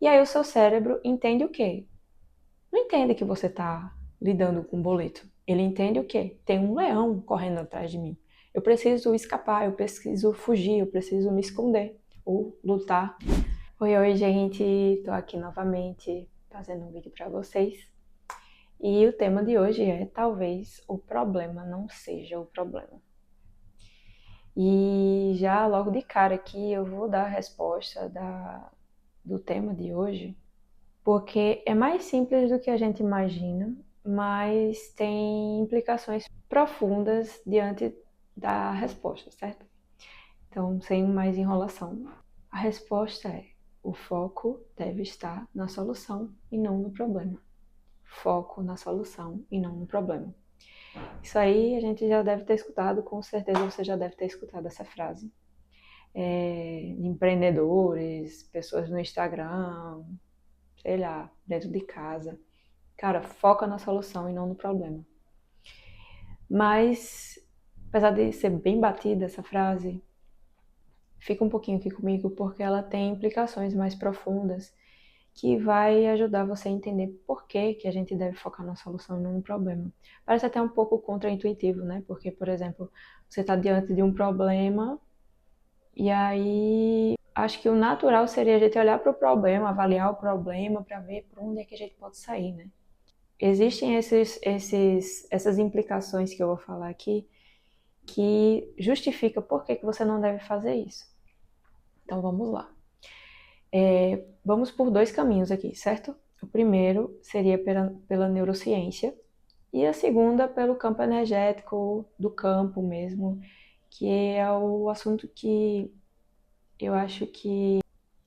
E aí o seu cérebro entende o quê? Não entende que você está lidando com um boleto. Ele entende o quê? Tem um leão correndo atrás de mim. Eu preciso escapar, eu preciso fugir, eu preciso me esconder ou lutar. Oi, gente, tô aqui novamente fazendo um vídeo para vocês. E o tema de hoje é: talvez o problema não seja o problema. E já logo de cara aqui eu vou dar a resposta do tema de hoje, porque é mais simples do que a gente imagina, mas tem implicações profundas diante da resposta, certo? Então, sem mais enrolação, a resposta é: o foco deve estar na solução e não no problema. Foco na solução e não no problema. Isso aí a gente já deve ter escutado, com certeza você já deve ter escutado essa frase. Empreendedores, pessoas no Instagram, sei lá, dentro de casa. Cara, foca na solução e não no problema. Mas, apesar de ser bem batida essa frase, fica um pouquinho aqui comigo porque ela tem implicações mais profundas que vai ajudar você a entender por que a gente deve focar na solução e não no problema. Parece até um pouco contraintuitivo, né? Porque, por exemplo, você está diante de um problema e aí acho que o natural seria a gente olhar para o problema, avaliar o problema para ver por onde é que a gente pode sair, né? Existem essas implicações que eu vou falar aqui que justifica por que você não deve fazer isso. Então vamos lá. Vamos por dois caminhos aqui, certo? O primeiro seria pela neurociência e a segunda pelo campo energético, do campo mesmo, que é o assunto que eu acho que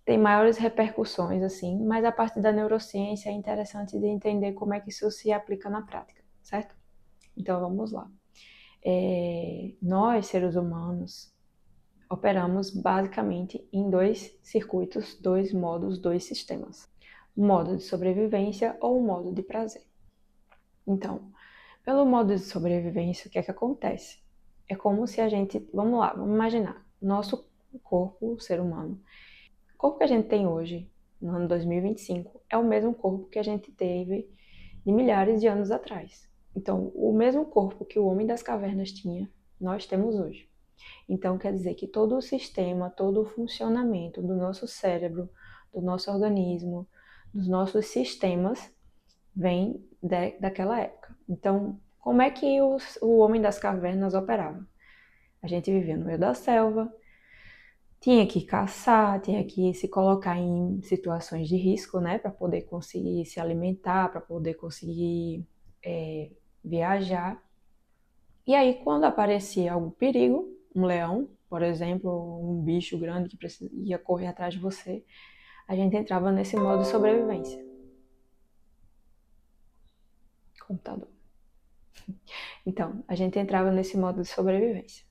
tem maiores repercussões, assim, mas a parte da neurociência é interessante de entender como é que isso se aplica na prática, certo? Então vamos lá. Nós, seres humanos, operamos basicamente em dois circuitos, dois modos, dois sistemas. Um modo de sobrevivência ou um modo de prazer. Então, pelo modo de sobrevivência, o que é que acontece? É como se a gente, vamos lá, vamos imaginar, nosso corpo, o ser humano, o corpo que a gente tem hoje, no ano 2025, é o mesmo corpo que a gente teve de milhares de anos atrás. Então, o mesmo corpo que o homem das cavernas tinha, nós temos hoje. Então, quer dizer que todo o sistema, todo o funcionamento do nosso cérebro, do nosso organismo, dos nossos sistemas, vem daquela época. Então, como é que o homem das cavernas operava? A gente vivia no meio da selva, tinha que caçar, tinha que se colocar em situações de risco, né, para poder conseguir se alimentar, para poder conseguir viajar. E aí, quando aparecia algum perigo, um leão, por exemplo, um bicho grande que ia correr atrás de você, a gente entrava nesse modo de sobrevivência. Computador. Então, a gente entrava nesse modo de sobrevivência.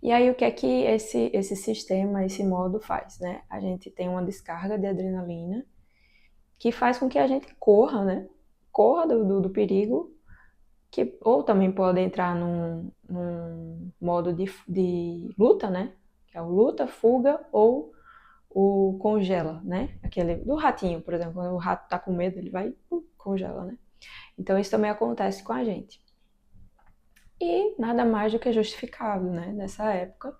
E aí, o que é que esse sistema, esse modo faz, né? A gente tem uma descarga de adrenalina que faz com que a gente corra, né? Corra do perigo, que, ou também pode entrar num modo de luta, né? Que é o luta, fuga ou o congela, né? Aquele do ratinho, por exemplo, quando o rato tá com medo, ele vai congela, né? Então isso também acontece com a gente. E nada mais do que justificável, né? Nessa época,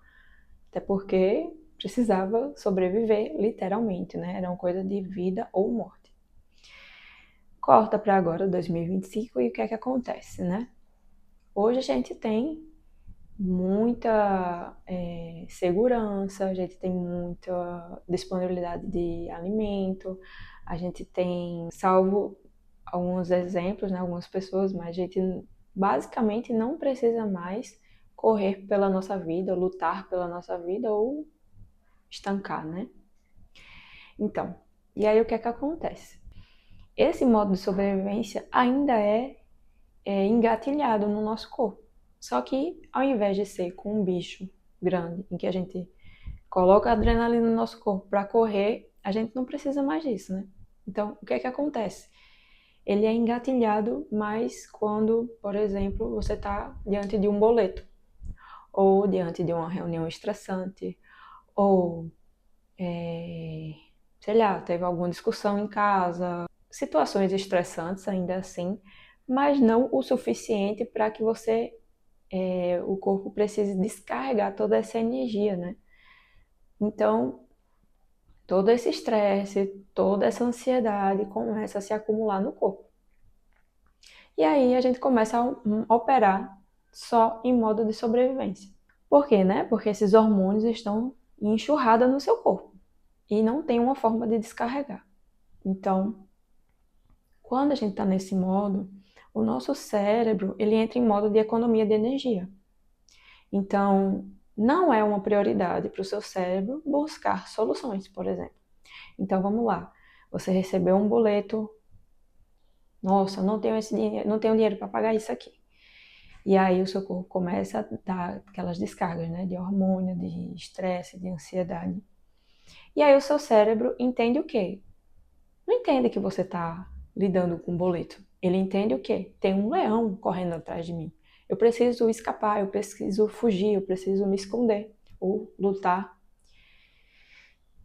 até porque precisava sobreviver literalmente, né? Era uma coisa de vida ou morte. Corta para agora, 2025, e o que é que acontece, né? Hoje a gente tem muita segurança, a gente tem muita disponibilidade de alimento, a gente tem, salvo alguns exemplos, né, algumas pessoas, mas a gente basicamente não precisa mais correr pela nossa vida, lutar pela nossa vida ou estancar, né? Então, e aí o que é que acontece? Esse modo de sobrevivência ainda engatilhado no nosso corpo. Só que ao invés de ser com um bicho grande, em que a gente coloca adrenalina no nosso corpo para correr, a gente não precisa mais disso, né? Então, o que é que acontece? Ele é engatilhado mais quando, por exemplo, você está diante de um boleto, ou diante de uma reunião estressante, ou, sei lá, teve alguma discussão em casa, situações estressantes ainda assim, mas não o suficiente para que o corpo precise descarregar toda essa energia, né? Então, todo esse estresse, toda essa ansiedade começa a se acumular no corpo. E aí a gente começa a operar só em modo de sobrevivência. Por quê, né? Porque esses hormônios estão em enxurrada no seu corpo e não tem uma forma de descarregar. Então, quando a gente está nesse modo, o nosso cérebro ele entra em modo de economia de energia. Então, não é uma prioridade para o seu cérebro buscar soluções, por exemplo. Então, vamos lá. Você recebeu um boleto. Nossa, não tenho esse dinheiro, não tenho dinheiro para pagar isso aqui. E aí o seu corpo começa a dar aquelas descargas, né, de hormônio, de estresse, de ansiedade. E aí o seu cérebro entende o quê? Não entende que você está lidando com um boleto. Ele entende o quê? Tem um leão correndo atrás de mim. Eu preciso escapar, eu preciso fugir, eu preciso me esconder ou lutar.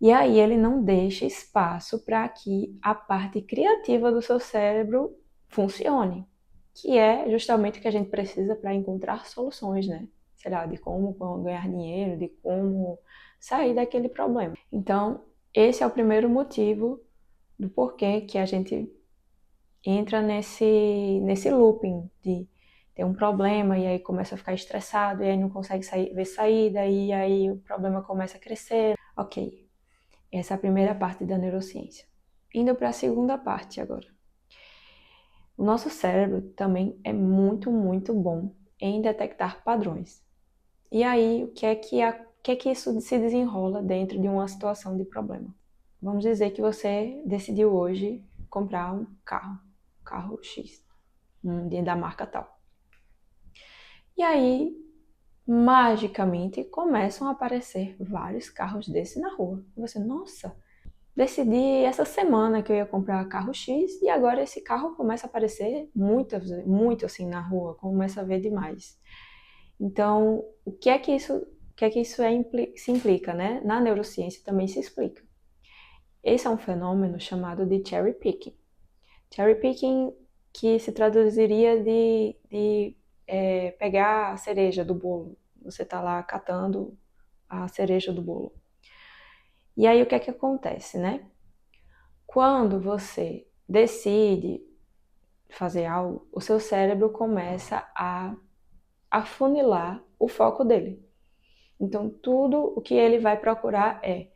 E aí ele não deixa espaço para que a parte criativa do seu cérebro funcione, que é justamente o que a gente precisa para encontrar soluções, né? Sei lá, de como ganhar dinheiro, de como sair daquele problema. Então, esse é o primeiro motivo do porquê que a gente entra nesse looping de ter um problema e aí começa a ficar estressado e aí não consegue ver saída e aí o problema começa a crescer. Ok, essa é a primeira parte da neurociência. Indo para a segunda parte agora. O nosso cérebro também é muito, muito bom em detectar padrões. E aí, o que é que isso se desenrola dentro de uma situação de problema? Vamos dizer que você decidiu hoje comprar um carro X, da marca tal. E aí, magicamente, começam a aparecer vários carros desses na rua. E você, nossa, decidi essa semana que eu ia comprar carro X e agora esse carro começa a aparecer muito assim na rua, começa a ver demais. Então, se implica, né? Na neurociência também se explica. Esse é um fenômeno chamado de cherry picking. Cherry picking que se traduziria de pegar a cereja do bolo. Você está lá catando a cereja do bolo. E aí o que é que acontece, né? Quando você decide fazer algo, o seu cérebro começa a afunilar o foco dele. Então, tudo o que ele vai procurar é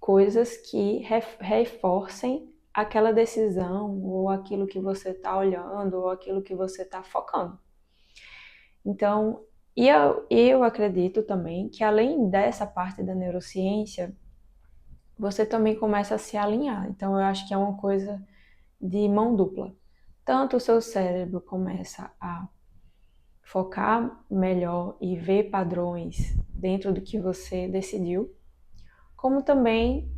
coisas que reforcem aquela decisão, ou aquilo que você está olhando, ou aquilo que você está focando. Então, eu acredito também que além dessa parte da neurociência, você também começa a se alinhar. Então, eu acho que é uma coisa de mão dupla. Tanto o seu cérebro começa a focar melhor e ver padrões dentro do que você decidiu, como também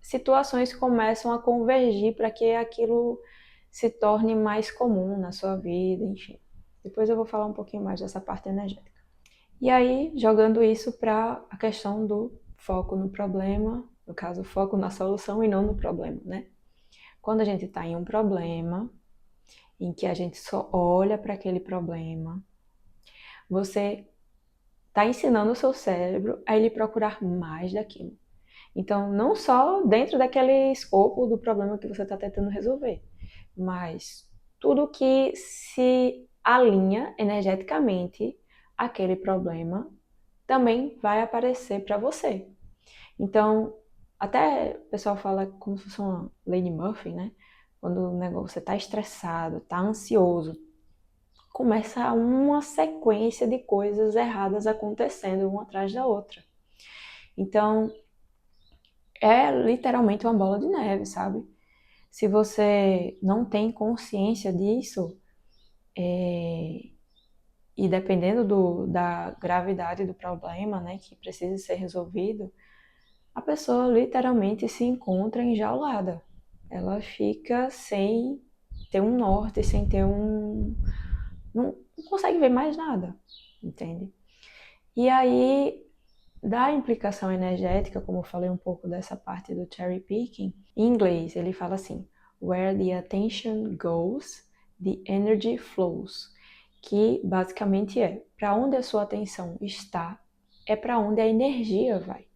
situações começam a convergir para que aquilo se torne mais comum na sua vida, enfim. Depois eu vou falar um pouquinho mais dessa parte energética. E aí, jogando isso para a questão do foco no problema, no caso, foco na solução e não no problema, né? Quando a gente está em um problema, em que a gente só olha para aquele problema, você está ensinando o seu cérebro a ele procurar mais daquilo. Então, não só dentro daquele escopo do problema que você está tentando resolver, mas tudo que se alinha energeticamente àquele problema também vai aparecer para você. Então, até o pessoal fala como se fosse uma Lady Murphy, né? Quando o negócio, você está estressado, está ansioso, começa uma sequência de coisas erradas acontecendo uma atrás da outra. Então, é literalmente uma bola de neve, sabe? Se você não tem consciência disso, e dependendo da gravidade do problema, né, que precisa ser resolvido, a pessoa literalmente se encontra enjaulada. Ela fica sem ter um norte, sem ter um... Não consegue ver mais nada, entende? E aí Da implicação energética, como eu falei um pouco dessa parte do cherry picking, em inglês ele fala assim: Where the attention goes, the energy flows. Que basicamente é, para onde a sua atenção está, é para onde a energia vai.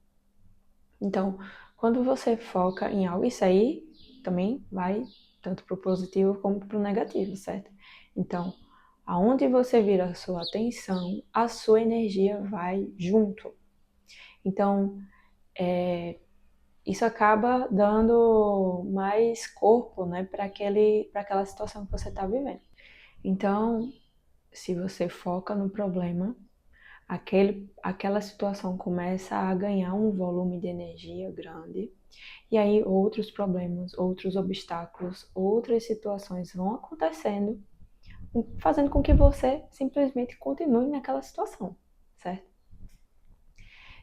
Então, quando você foca em algo, isso aí também vai tanto para o positivo como para o negativo, certo? Então, aonde você vira a sua atenção, a sua energia vai junto. Então, isso acaba dando mais corpo, né, para aquela situação que você está vivendo. Então, se você foca no problema, aquela situação começa a ganhar um volume de energia grande, e aí outros problemas, outros obstáculos, outras situações vão acontecendo, fazendo com que você simplesmente continue naquela situação, certo?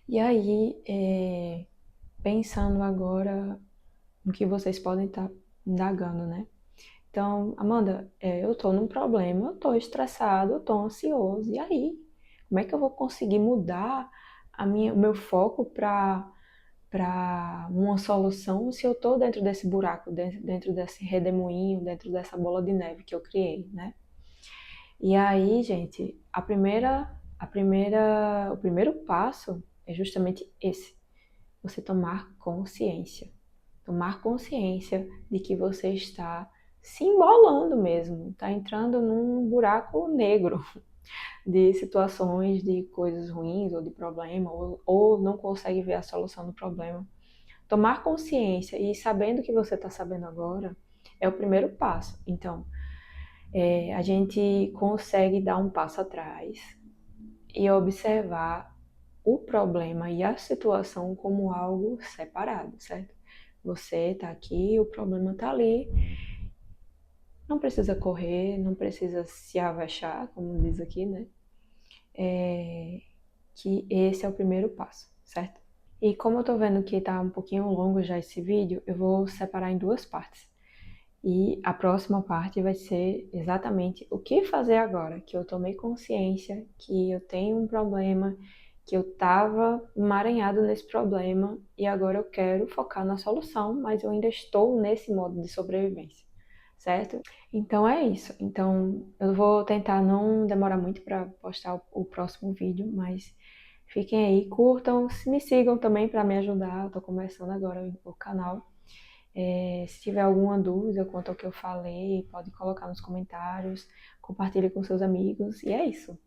E aí, pensando agora no que vocês podem estar indagando, né? Então, Amanda, eu tô num problema, eu tô estressado, eu tô ansioso, e aí? Como é que eu vou conseguir mudar o meu foco para uma solução se eu tô dentro desse buraco, dentro desse redemoinho, dentro dessa bola de neve que eu criei, né? E aí, gente, o primeiro passo é justamente esse: você tomar consciência. Tomar consciência de que você está se embolando mesmo, está entrando num buraco negro de situações, de coisas ruins ou de problema, ou não consegue ver a solução do problema. Tomar consciência e sabendo o que você está sabendo agora é o primeiro passo. Então, a gente consegue dar um passo atrás e observar o problema e a situação como algo separado, certo? Você está aqui, o problema está ali. Não precisa correr, não precisa se avexar, como diz aqui, né? Que esse é o primeiro passo, certo? E como eu tô vendo que tá um pouquinho longo já esse vídeo, eu vou separar em duas partes. E a próxima parte vai ser exatamente o que fazer agora, que eu tomei consciência que eu tenho um problema, que eu estava emaranhado nesse problema e agora eu quero focar na solução, mas eu ainda estou nesse modo de sobrevivência, certo? Então é isso. Então eu vou tentar não demorar muito para postar o próximo vídeo, mas fiquem aí, curtam, me sigam também para me ajudar. Eu tô começando agora o canal. Se tiver alguma dúvida quanto ao que eu falei, pode colocar nos comentários, compartilhe com seus amigos e é isso.